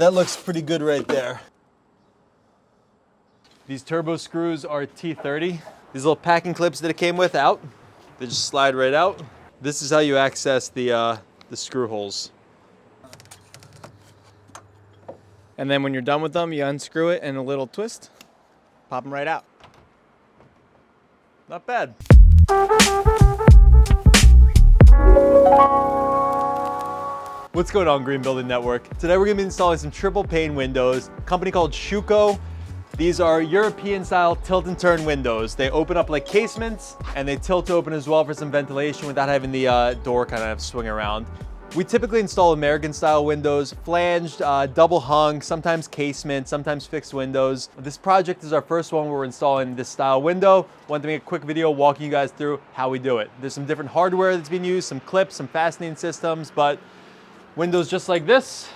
That looks pretty good right there. These turbo screws are T30. These little packing clips that it came with out, they just slide right out. This is how you access the screw holes. And then when you're done with them, you unscrew it and a little twist, pop them right out. Not bad. What's going on, Green Building Network? Today we're gonna be installing some triple pane windows, a company called Schüco. These are European style tilt and turn windows. They open up like casements and they tilt open as well for some ventilation without having the door kind of swing around. We typically install American style windows, flanged, double hung, sometimes casement, sometimes fixed windows. This project is our first one where we're installing this style window. Wanted to make a quick video walking you guys through how we do it. There's some different hardware that's being used, some clips, some fastening systems, but windows just like this,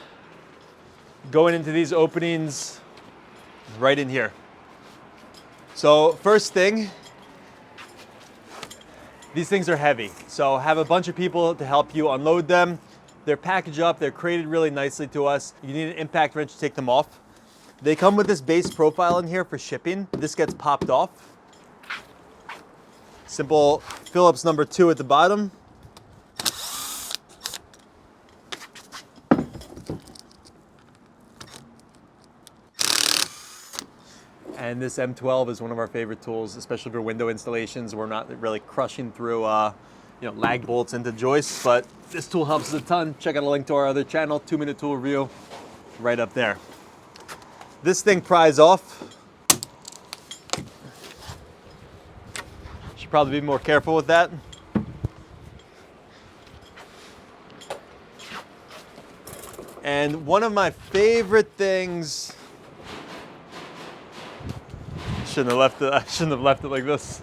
going into these openings right in here. So first thing, these things are heavy. So have a bunch of people to help you unload them. They're packaged up, they're crated really nicely to us. You need an impact wrench to take them off. They come with this base profile in here for shipping. This gets popped off. Simple Phillips number 2 at the bottom. And this M12 is one of our favorite tools, especially for window installations. We're not really crushing through lag bolts into joists, but this tool helps us a ton. Check out a link to our other channel, 2-minute tool review, right up there. This thing pries off. Should probably be more careful with that. And one of my favorite things, I shouldn't have left it like this.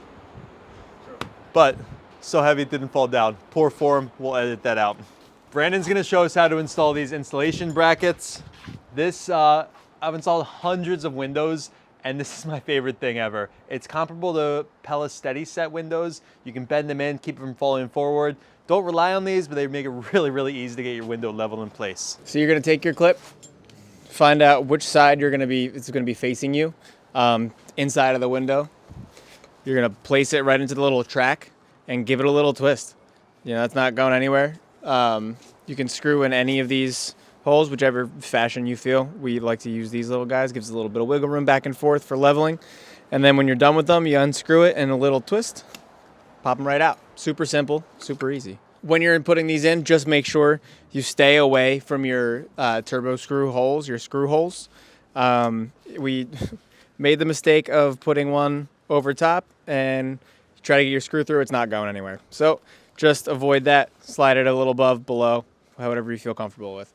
But so heavy it didn't fall down. Poor form, we'll edit that out. Brandon's gonna show us how to install these installation brackets. This, I've installed hundreds of windows, and this is my favorite thing ever. It's comparable to Pella Steady Set windows. You can bend them in, keep them from falling forward. Don't rely on these, but they make it really, really easy to get your window level in place. So you're gonna take your clip, find out which side it's gonna be facing you, inside of the window. You're gonna place it right into the little track and give it a little twist. You know, it's not going anywhere. You can screw in any of these holes, whichever fashion you feel. We like to use these little guys, gives a little bit of wiggle room back and forth for leveling. And then when you're done with them, you unscrew it and a little twist, pop them right out. Super simple, super easy. When you're putting these in, just make sure you stay away from your turbo screw holes, your screw holes. We made the mistake of putting one over top and try to get your screw through, it's not going anywhere. So just avoid that, slide it a little above, below, whatever you feel comfortable with.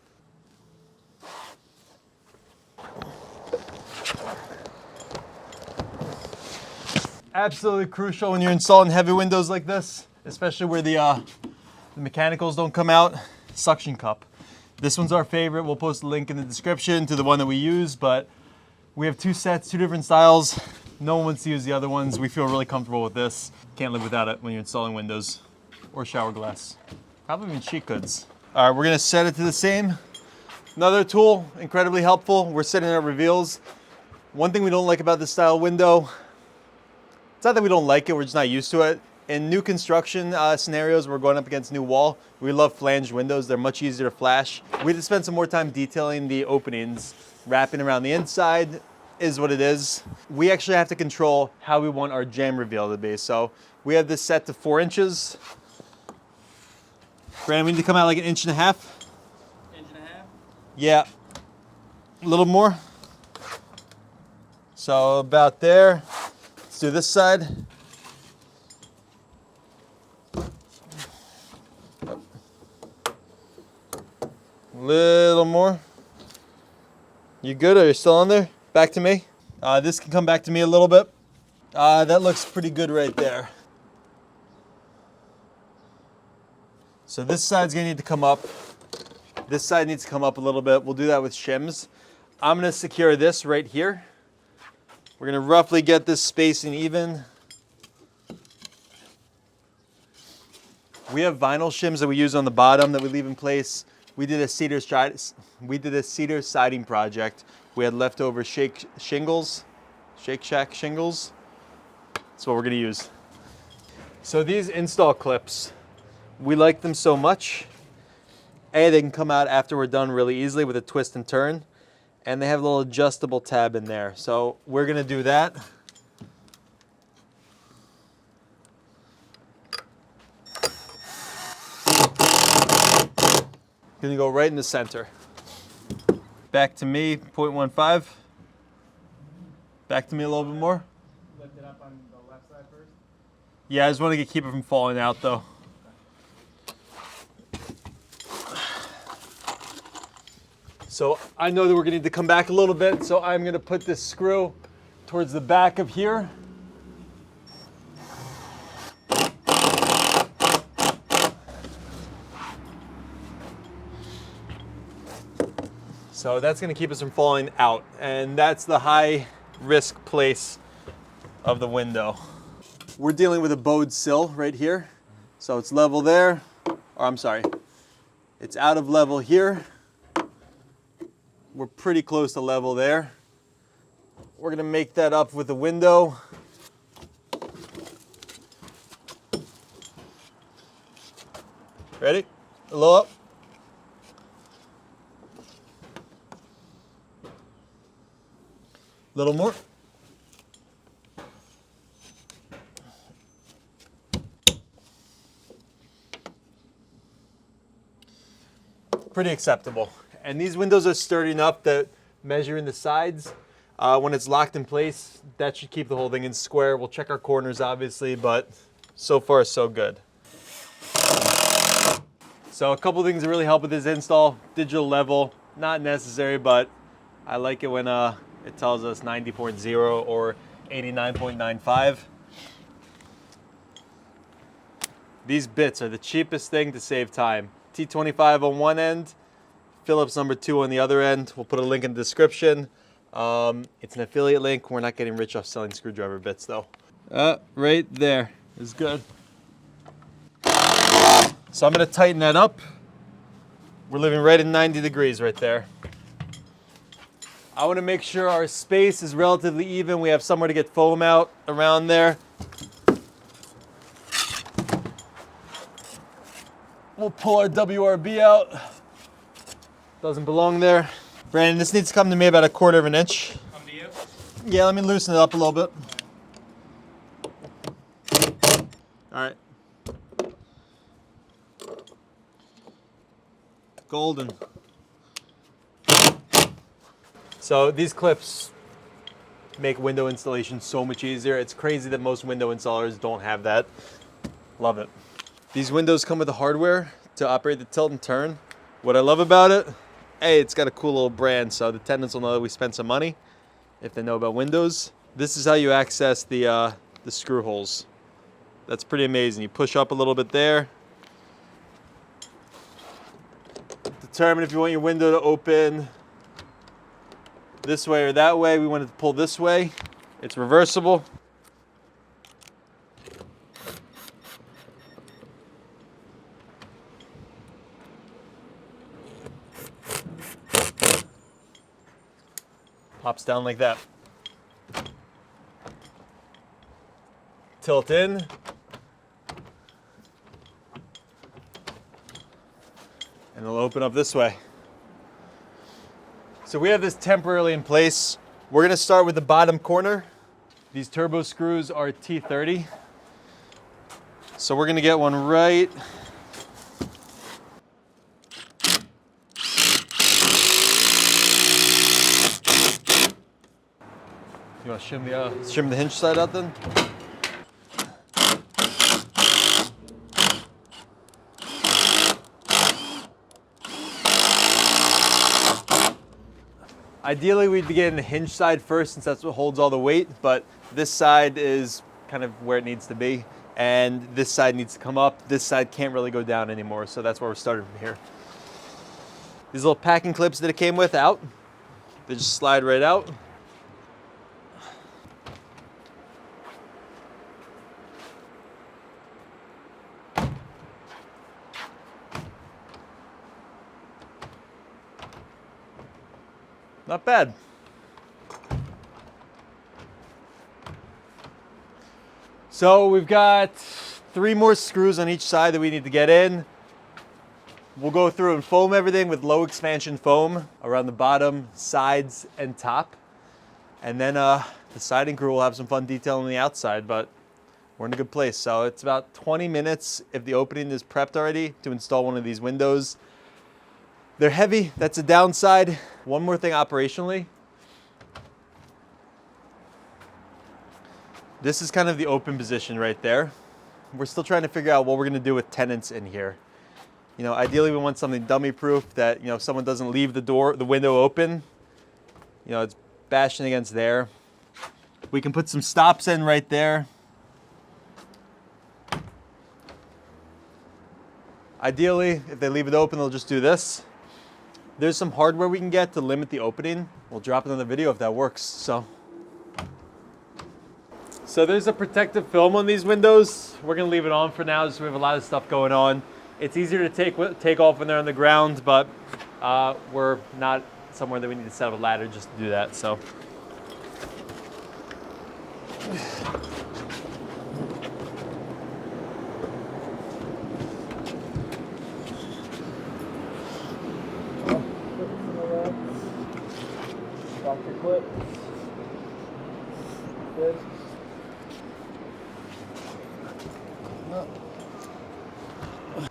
Absolutely crucial when you're installing heavy windows like this, especially where the mechanicals don't come out, suction cup. This one's our favorite. We'll post a link in the description to the one that we use, but we have 2 sets, 2 different styles. No one wants to use the other ones. We feel really comfortable with this. Can't live without it when you're installing windows or shower glass. Probably even sheet goods. All right, we're gonna set it to the same. Another tool, incredibly helpful. We're setting up reveals. One thing we don't like about this style window, it's not that we don't like it, we're just not used to it. In new construction scenarios, we're going up against new wall. We love flanged windows. They're much easier to flash. We had to spend some more time detailing the openings. Wrapping around the inside is what it is. We actually have to control how we want our jam reveal to be. So we have this set to 4 inches. Brandon, we need to come out like 1.5 inches. 1.5 inches? Yeah, a little more. So about there. Let's do this side. A little more. You good? Are you still on there? Back to me. This can come back to me a little bit. That looks pretty good right there. So this side's gonna need to come up. This side needs to come up a little bit. We'll do that with shims. I'm gonna secure this right here. We're gonna roughly get this spacing even. We have vinyl shims that we use on the bottom that we leave in place. We did a cedar siding project. We had leftover Shake Shack shingles. That's what we're gonna use. So these install clips, we like them so much. A, they can come out after we're done really easily with a twist and turn. And they have a little adjustable tab in there. So we're gonna do that. Gonna go right in the center. Back to me, 0.15. Back to me a little bit more. Lift it up on the left side first. Yeah, I just want to keep it from falling out though. So I know that we're gonna need to come back a little bit, so I'm gonna put this screw towards the back of here. So that's gonna keep us from falling out, and that's the high risk place of the window. We're dealing with a bowed sill right here. So it's level there, or I'm sorry, it's out of level here. We're pretty close to level there. We're gonna make that up with the window. Ready? A little up. Little more. Pretty acceptable. And these windows are sturdy enough that measuring the sides, when it's locked in place, that should keep the whole thing in square. We'll check our corners obviously, but so far so good. So a couple things that really help with this install. Digital level, not necessary, but I like it when it tells us 90.0 or 89.95. These bits are the cheapest thing to save time. T25 on one end, Phillips number 2 on the other end. We'll put a link in the description. It's an affiliate link. We're not getting rich off selling screwdriver bits though. Right there is good. So I'm gonna tighten that up. We're living right at 90 degrees right there. I wanna make sure our space is relatively even. We have somewhere to get foam out around there. We'll pull our WRB out. Doesn't belong there. Brandon, this needs to come to me about 1/4 of an inch. Come to you. Yeah, let me loosen it up a little bit. All right. Golden. So these clips make window installation so much easier. It's crazy that most window installers don't have that. Love it. These windows come with the hardware to operate the tilt and turn. What I love about it, A, it's got a cool little brand, so the tenants will know that we spent some money if they know about windows. This is how you access the screw holes. That's pretty amazing. You push up a little bit there. Determine if you want your window to open this way or that way. We want it to pull this way. It's reversible. Pops down like that. Tilt in. And it'll open up this way. So we have this temporarily in place. We're gonna start with the bottom corner. These turbo screws are T30. So we're gonna get one right. You want to shim the hinge side out then? Ideally, we'd be getting the hinge side first since that's what holds all the weight, but this side is kind of where it needs to be, and this side needs to come up. This side can't really go down anymore, so that's where we're starting from here. These little packing clips that it came with out, they just slide right out. Not bad. So we've got 3 more screws on each side that we need to get in. We'll go through and foam everything with low expansion foam around the bottom, sides, and top. And then the siding crew will have some fun detailing the outside, but we're in a good place. So it's about 20 minutes if the opening is prepped already to install one of these windows. They're heavy, that's a downside. One more thing operationally. This is kind of the open position right there. We're still trying to figure out what we're gonna do with tenants in here. You know, ideally we want something dummy proof that, you know, if someone doesn't leave the window open, you know, it's bashing against there. We can put some stops in right there. Ideally, if they leave it open, they'll just do this. There's some hardware we can get to limit the opening. We'll drop another video if that works, so there's a protective film on these windows. We're gonna leave it on for now, just we have a lot of stuff going on. It's easier to take off when they're on the ground, but we're not somewhere that we need to set up a ladder just to do that, so. Lock your clip. Good.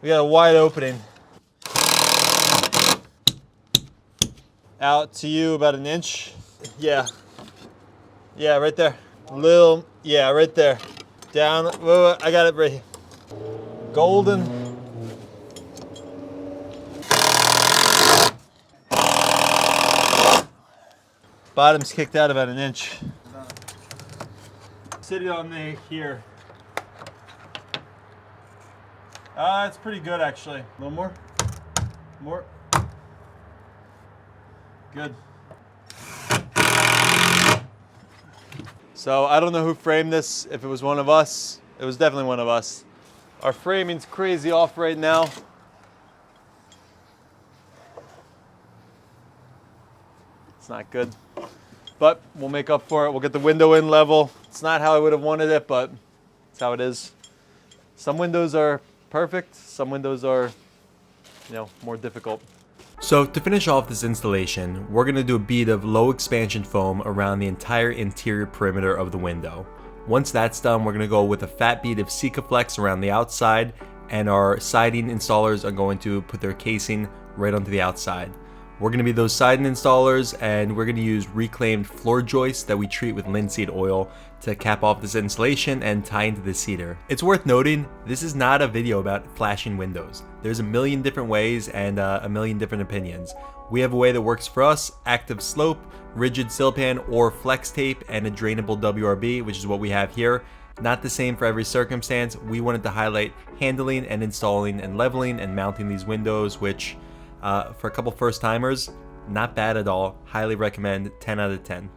We got a wide opening. Out to you about 1 inch. Yeah. Yeah, right there. Yeah, right there. Down, whoa, I got it right here. Golden. Bottom's kicked out about 1 inch. Sit it on the here. It's pretty good actually. A little more. More. Good. So I don't know who framed this, if it was one of us. It was definitely one of us. Our framing's crazy off right now. It's not good. But we'll make up for it. We'll get the window in level. It's not how I would have wanted it, but it's how it is. Some windows are perfect. Some windows are, you know, more difficult. So to finish off this installation, we're gonna do a bead of low expansion foam around the entire interior perimeter of the window. Once that's done, we're gonna go with a fat bead of Sikaflex around the outside, and our siding installers are going to put their casing right onto the outside. We're going to be those siding installers, and we're going to use reclaimed floor joists that we treat with linseed oil to cap off this insulation and tie into the cedar. It's worth noting, this is not a video about flashing windows. There's a million different ways and a million different opinions. We have a way that works for us: active slope, rigid sill-pan, or flex tape, and a drainable WRB, which is what we have here. Not the same for every circumstance. We wanted to highlight handling and installing and leveling and mounting these windows, which for a couple first timers, not bad at all. Highly recommend, 10 out of 10.